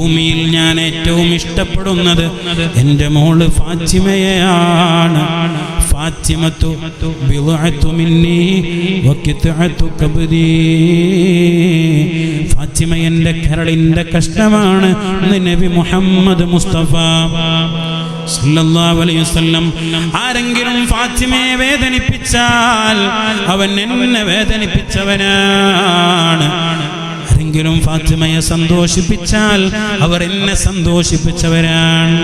ഭൂമിയിൽ ഞാൻ ഏറ്റവും ഇഷ്ടപ്പെടുന്നത് എൻ്റെ മോള് ഫാത്തിമയെയാണ്. ഫാത്തിമത്തു ബിദ്അത്തു മിന്നി വഖിത്അത്തു കബ്രി. ഫാത്തിമ എൻ്റെ കരളിൻ്റെ കഷ്ണമാണ് നബി മുഹമ്മദ് മുസ്തഫ സല്ലല്ലാഹു അലൈഹി വസല്ലം. ആരെങ്കിലും ഫാത്തിമയെ വേദനിപ്പിച്ചാൽ അവൻ എന്നെ വേദനിപ്പിച്ചവനാണ്. ആരെങ്കിലും ഫാത്തിമയെ സന്തോഷിപ്പിച്ചാൽ അവർ എന്നെ സന്തോഷിപ്പിച്ചവരാണ്.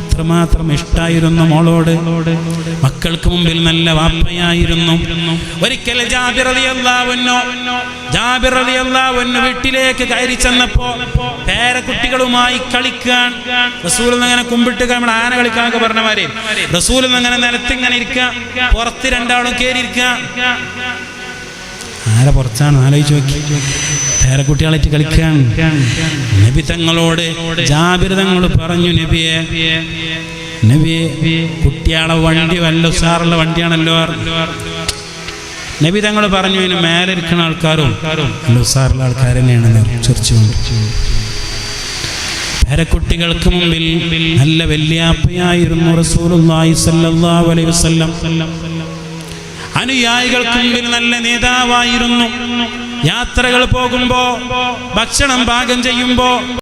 അത്രമാത്രം ഇഷ്ടായിരുന്നു മോളോട്. മക്കൾക്ക് മുമ്പിൽ നല്ല വാപ്പയായിരുന്നു. ഒരിക്കൽ ജാബിർ റളിയല്ലാഹു അൻഹു വീട്ടിലേക്ക് കയറി ചെന്നപ്പോ പേരക്കുട്ടികളുമായി കളിക്കാൻ റസൂൽ അങ്ങനെ കുമ്പിട്ട് നമ്മൾ ആന കളിക്കാനൊക്കെ പറഞ്ഞമാരെ റസൂൽ അങ്ങനെ നിലത്തിങ്ങനെ ഇരിക്കുക, പുറത്ത് രണ്ടാളും കയറി ഇരിക്കുക. ആരെ പുറത്താണ് ആലോചിച്ച് നോക്കി. പേരക്കുട്ടികളായിട്ട് കളിക്കാൻ നബി തങ്ങളോട് ജാബിർ തങ്ങൾ പറഞ്ഞു, നബിയെ കുട്ടിയാളെ വണ്ടി വല്ല ഉസാറുള്ള വണ്ടിയാണല്ലോ. നബി തങ്ങൾ പറഞ്ഞു, ഇതിന് മേലെ ഇരിക്കുന്ന ആൾക്കാരും ഉസാറുള്ള ആൾക്കാർ തന്നെയാണെന്ന് ചർച്ചയുണ്ട്. പേരക്കുട്ടികൾക്ക് മുമ്പിൽ നല്ല വല്യാപ്പയായിരുന്നു റസൂലുള്ളാഹി സ്വല്ലല്ലാഹു അലൈഹി വസല്ലം. അനുയായികൾക്ക് മുമ്പിൽ നല്ല നേതാവായിരുന്നു. യാത്രകൾ പോകുമ്പോ, ഭക്ഷണം പാകം ചെയ്യുമ്പോ